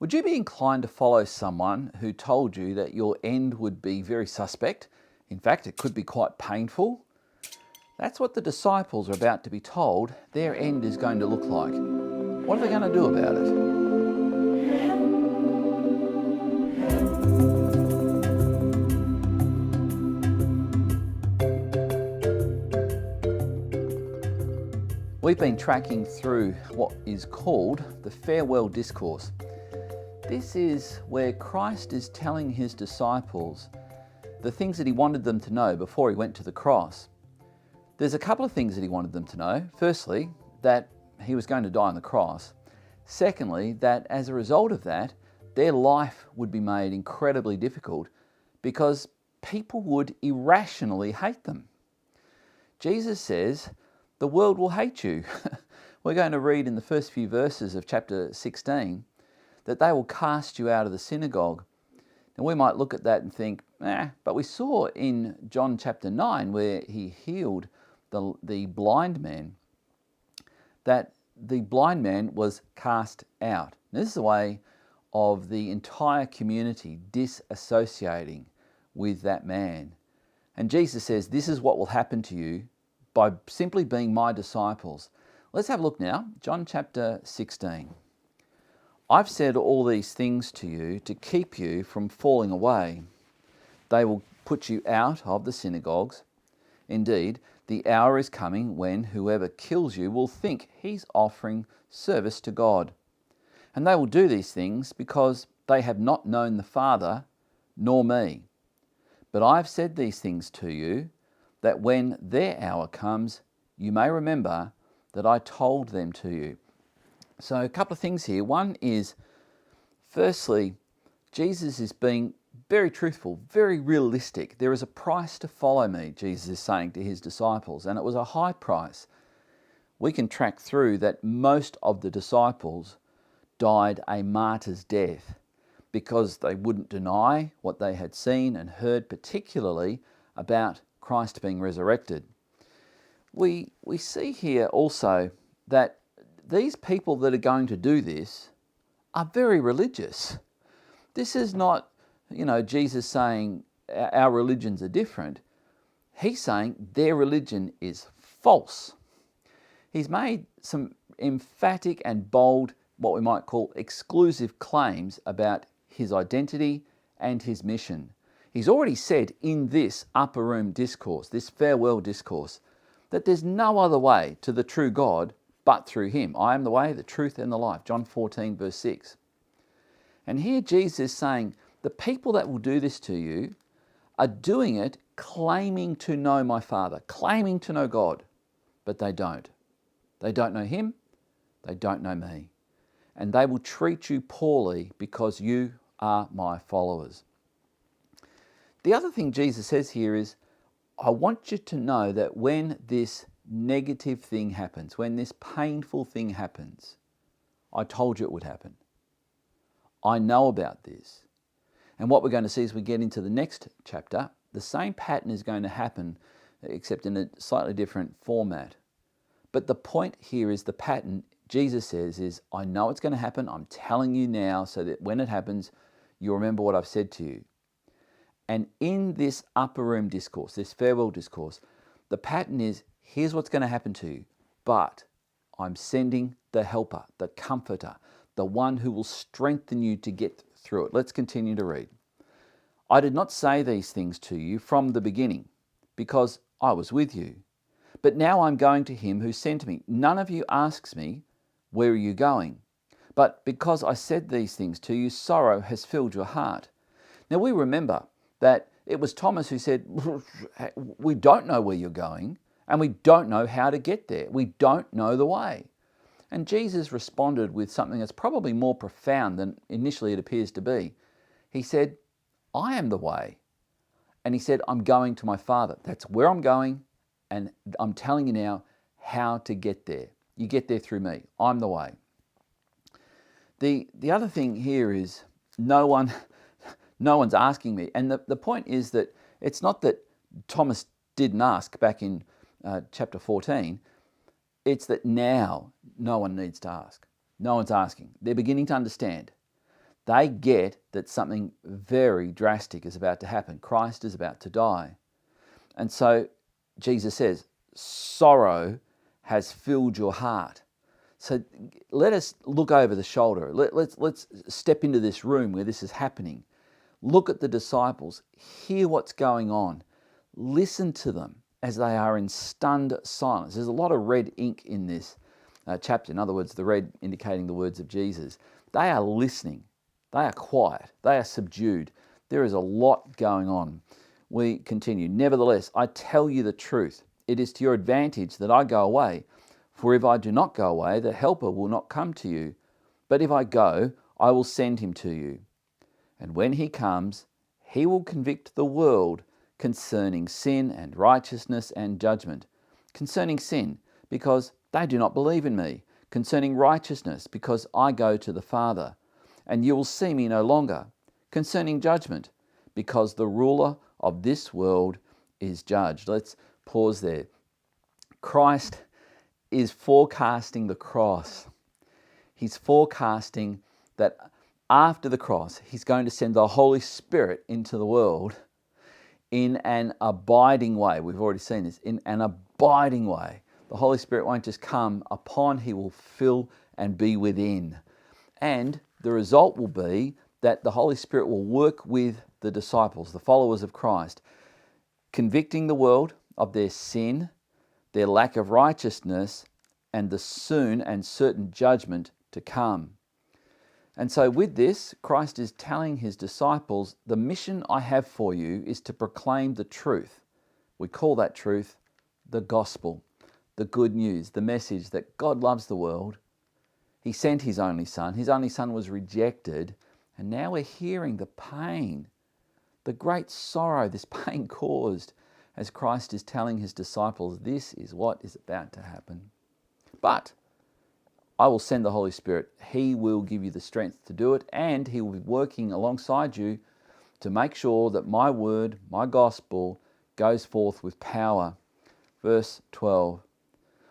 Would you be inclined to follow someone who told you that your end would be very suspect? In fact, it could be quite painful. That's what the disciples are about to be told their end is going to look like. What are they going to do about it? We've been tracking through what is called the farewell discourse. This is where Christ is telling his disciples the things that he wanted them to know before he went to the cross. There's a couple of things that he wanted them to know. Firstly, that he was going to die on the cross. Secondly, that as a result of that, their life would be made incredibly difficult because people would irrationally hate them. Jesus says, the world will hate you. We're going to read in the first few verses of chapter 16 that they will cast you out of the synagogue. And we might look at that and think, but we saw in John chapter 9 where he healed the blind man, that the blind man was cast out. This is a way of the entire community disassociating with that man. And Jesus says, this is what will happen to you by simply being my disciples. Let's have a look now, John chapter 16. I've said all these things to you to keep you from falling away. They will put you out of the synagogues. Indeed, the hour is coming when whoever kills you will think he's offering service to God. And they will do these things because they have not known the Father nor me. But I've said these things to you, that when their hour comes, you may remember that I told them to you. So a couple of things here. One is, firstly, Jesus is being very truthful, very realistic. There is a price to follow me, Jesus is saying to his disciples, and it was a high price. We can track through that most of the disciples died a martyr's death because they wouldn't deny what they had seen and heard, particularly about Christ being resurrected. We see here also that these people that are going to do this are very religious. This is not, Jesus saying our religions are different. He's saying their religion is false. He's made some emphatic and bold, what we might call exclusive claims about his identity and his mission. He's already said in this upper room discourse, this farewell discourse, that there's no other way to the true God but through him. I am the way, the truth, and the life. John 14, verse 6. And here Jesus is saying, the people that will do this to you are doing it claiming to know my Father, claiming to know God, but they don't. They don't know him, they don't know me. And they will treat you poorly because you are my followers. The other thing Jesus says here is, I want you to know that when this negative thing happens, when this painful thing happens, I told you it would happen. I know about this. And what we're going to see as we get into the next chapter, the same pattern is going to happen, except in a slightly different format. But the point here is the pattern, Jesus says, is I know it's going to happen. I'm telling you now so that when it happens, you'll remember what I've said to you. And in this upper room discourse, this farewell discourse, the pattern is, here's what's going to happen to you, but I'm sending the helper, the comforter, the one who will strengthen you to get through it. Let's continue to read. I did not say these things to you from the beginning, because I was with you. But now I'm going to him who sent me. None of you asks me, where are you going? But because I said these things to you, sorrow has filled your heart. Now we remember that it was Thomas who said, we don't know where you're going and we don't know how to get there. We don't know the way. And Jesus responded with something that's probably more profound than initially it appears to be. He said, I am the way. And he said, I'm going to my Father. That's where I'm going, and I'm telling you now how to get there. You get there through me. I'm the way. The other thing here is no one's asking me. And the point is that it's not that Thomas didn't ask back in chapter 14. It's that now no one needs to ask. No one's asking. They're beginning to understand. They get that something very drastic is about to happen. Christ is about to die. And so Jesus says, sorrow has filled your heart. So let us look over the shoulder. Let's step into this room where this is happening. Look at the disciples. Hear what's going on. Listen to them as they are in stunned silence. There's a lot of red ink in this chapter. In other words, the red indicating the words of Jesus. They are listening. They are quiet. They are subdued. There is a lot going on. We continue. Nevertheless, I tell you the truth. It is to your advantage that I go away. For if I do not go away, the Helper will not come to you. But if I go, I will send him to you. And when he comes, he will convict the world concerning sin and righteousness and judgment. Concerning sin, because they do not believe in me. Concerning righteousness, because I go to the Father, and you will see me no longer. Concerning judgment, because the ruler of this world is judged. Let's pause there. Christ is forecasting the cross. He's forecasting that after the cross, he's going to send the Holy Spirit into the world in an abiding way. We've already seen this, in an abiding way. The Holy Spirit won't just come upon, he will fill and be within. And the result will be that the Holy Spirit will work with the disciples, the followers of Christ, convicting the world of their sin, their lack of righteousness, and the soon and certain judgment to come. And so with this, Christ is telling his disciples, the mission I have for you is to proclaim the truth. We call that truth the gospel, the good news, the message that God loves the world. He sent his only son. His only son was rejected. And now we're hearing the pain, the great sorrow this pain caused as Christ is telling his disciples, this is what is about to happen. But I will send the Holy Spirit. He will give you the strength to do it, and he will be working alongside you to make sure that my word, my gospel, goes forth with power. Verse 12.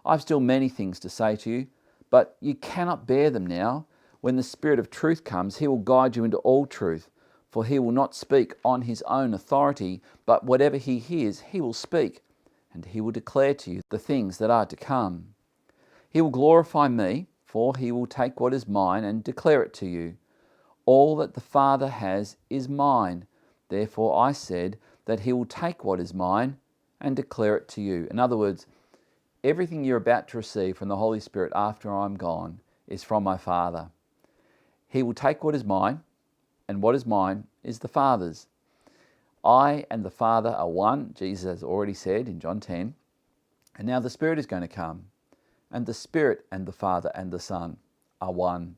I have still many things to say to you, but you cannot bear them now. When the Spirit of truth comes, he will guide you into all truth, for he will not speak on his own authority, but whatever he hears, he will speak, and he will declare to you the things that are to come. He will glorify me, for he will take what is mine and declare it to you. All that the Father has is mine. Therefore I said that he will take what is mine and declare it to you. In other words, everything you're about to receive from the Holy Spirit after I'm gone is from my Father. He will take what is mine, and what is mine is the Father's. I and the Father are one, Jesus has already said in John 10. And now the Spirit is going to come. And the Spirit and the Father and the Son are one.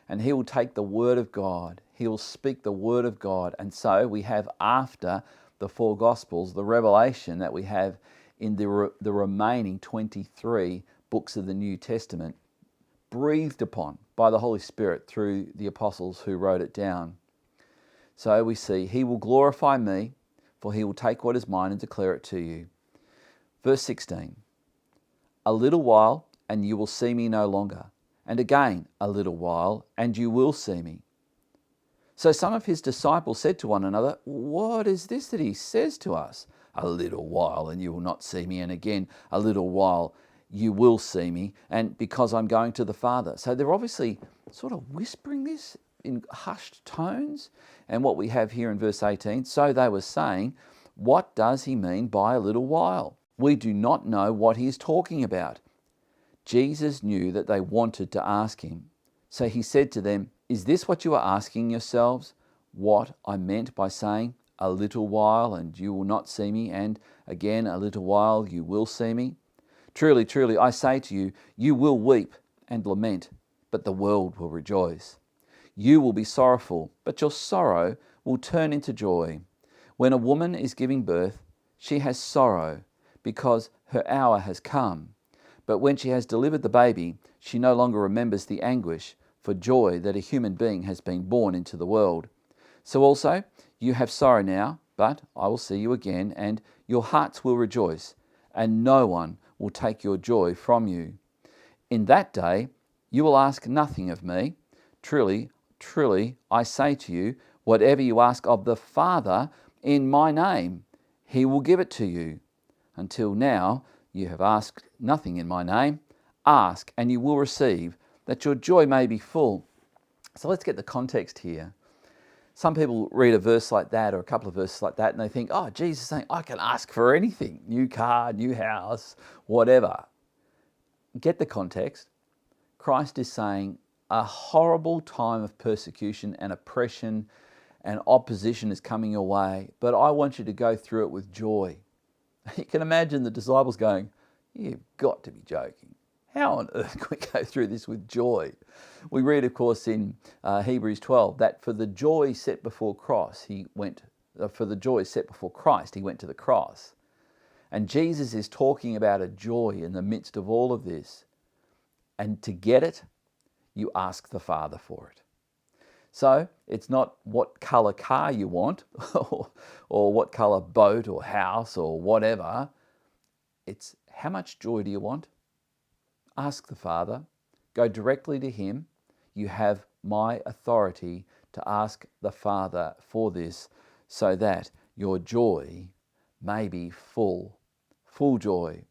And he will take the Word of God. He will speak the Word of God. And so we have, after the four Gospels, the revelation that we have in the remaining 23 books of the New Testament, breathed upon by the Holy Spirit through the apostles who wrote it down. So we see, he will glorify me, for he will take what is mine and declare it to you. Verse 16, a little while and you will see me no longer, and again a little while and you will see me. So some of his disciples said to one another, what is this that he says to us? A little while and you will not see me, and again a little while you will see me, and because I'm going to the Father. So they're obviously sort of whispering this in hushed tones. And what we have here in verse 18, so they were saying, what does he mean by a little while? We do not know what he is talking about. Jesus knew that they wanted to ask him. So he said to them, is this what you are asking yourselves? What I meant by saying, a little while and you will not see me, and again a little while you will see me? Truly, truly, I say to you, you will weep and lament, but the world will rejoice. You will be sorrowful, but your sorrow will turn into joy. When a woman is giving birth, she has sorrow, because her hour has come. But when she has delivered the baby, she no longer remembers the anguish for joy that a human being has been born into the world. So also, you have sorrow now, but I will see you again, and your hearts will rejoice, and no one will take your joy from you. In that day, you will ask nothing of me. Truly, Truly, I say to you, whatever you ask of the Father in my name, he will give it to you. Until now, you have asked nothing in my name. Ask, and you will receive, that your joy may be full. So let's get the context here. Some people read a verse like that or a couple of verses like that and they think, oh, Jesus is saying, I can ask for anything. New car, new house, whatever. Get the context. Christ is saying a horrible time of persecution and oppression and opposition is coming your way, but I want you to go through it with joy. You can imagine the disciples going, you've got to be joking. How on earth can we go through this with joy? We read, of course, in Hebrews 12 that for the joy set before Christ, he went to the cross. And Jesus is talking about a joy in the midst of all of this. And to get it, you ask the Father for it. So it's not what colour car you want or what colour boat or house or whatever. It's how much joy do you want? Ask the Father. Go directly to him. You have my authority to ask the Father for this so that your joy may be full joy.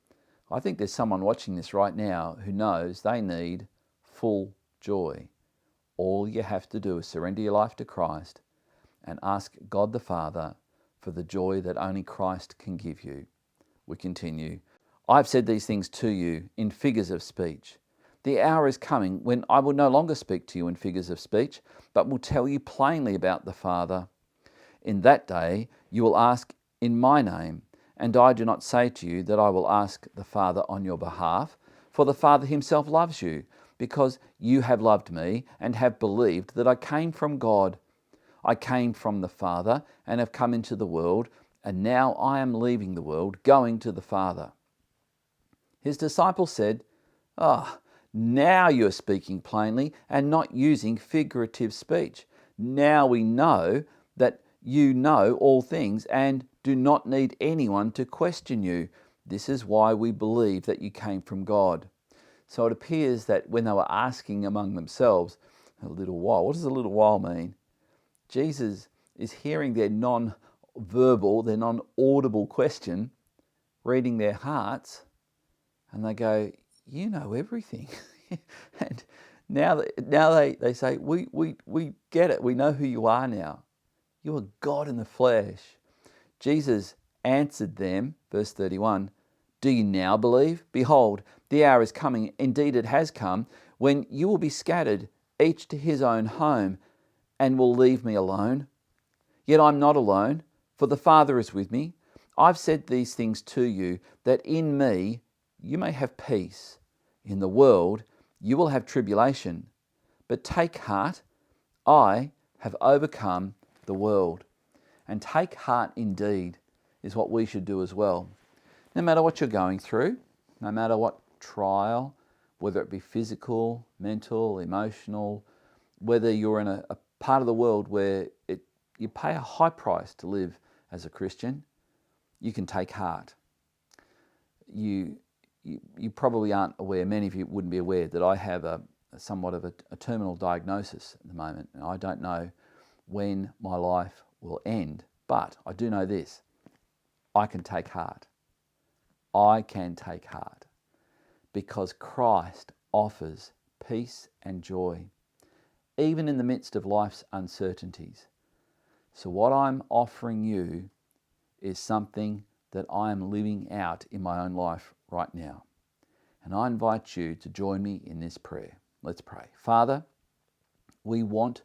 I think there's someone watching this right now who knows they need full joy. All you have to do is surrender your life to Christ and ask God the Father for the joy that only Christ can give you. We continue. I've said these things to you in figures of speech. The hour is coming when I will no longer speak to you in figures of speech, but will tell you plainly about the Father. In that day you will ask in my name, and I do not say to you that I will ask the Father on your behalf, for the Father himself loves you, because you have loved me and have believed that I came from God. I came from the Father and have come into the world, and now I am leaving the world, going to the Father. His disciples said, now you are speaking plainly and not using figurative speech. Now we know that you know all things and do not need anyone to question you. This is why we believe that you came from God. So it appears that when they were asking among themselves, a little while, what does a little while mean? Jesus is hearing their non-verbal, their non-audible question, reading their hearts, and they go, you know everything. And now they say, we get it. We know who you are now. You are God in the flesh. Jesus answered them, verse 31, do you now believe? Behold, the hour is coming, indeed it has come, when you will be scattered, each to his own home, and will leave me alone. Yet I'm not alone, for the Father is with me. I've said these things to you, that in me you may have peace. In the world you will have tribulation, but take heart, I have overcome the world. And take heart indeed is what we should do as well. No matter what you're going through, no matter what trial, whether it be physical, mental, emotional, whether you're in a part of the world where you pay a high price to live as a Christian, you can take heart. You probably aren't aware, many of you wouldn't be aware that I have somewhat of a terminal diagnosis at the moment. And I don't know when my life will end, but I do know this, I can take heart. I can take heart because Christ offers peace and joy, even in the midst of life's uncertainties. So what I'm offering you is something that I am living out in my own life right now. And I invite you to join me in this prayer. Let's pray. Father, we want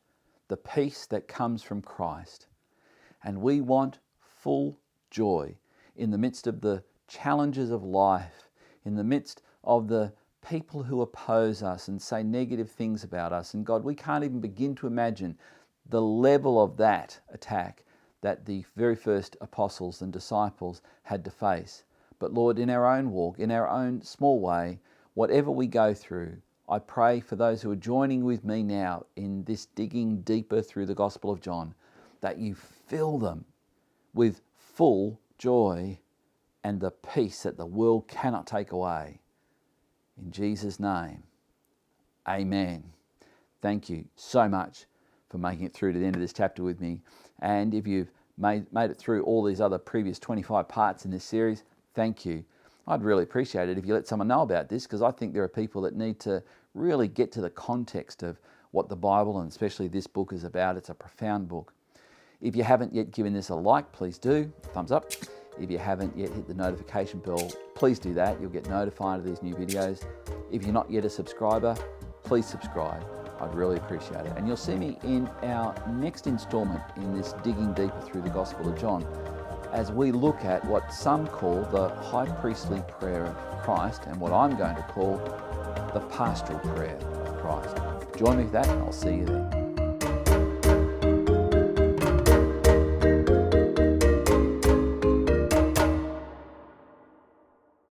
the peace that comes from Christ, and we want full joy in the midst of the challenges of life, in the midst of the people who oppose us and say negative things about us. And God, we can't even begin to imagine the level of that attack that the very first apostles and disciples had to face. But Lord, in our own walk, in our own small way, whatever we go through, I pray for those who are joining with me now in this digging deeper through the Gospel of John, that you fill them with full joy and the peace that the world cannot take away. In Jesus' name, amen. Thank you so much for making it through to the end of this chapter with me. And if you've made it through all these other previous 25 parts in this series, thank you. I'd really appreciate it if you let someone know about this, because I think there are people that need to really get to the context of what the Bible and especially this book is about. It's a profound book. If you haven't yet given this a like, please do. Thumbs up. If you haven't yet hit the notification bell, please do that. You'll get notified of these new videos. If you're not yet a subscriber, please subscribe. I'd really appreciate it. And you'll see me in our next installment in this digging deeper through the Gospel of John, as we look at what some call the high priestly prayer of Christ and what I'm going to call the pastoral prayer of Christ. Join me for that, and I'll see you there.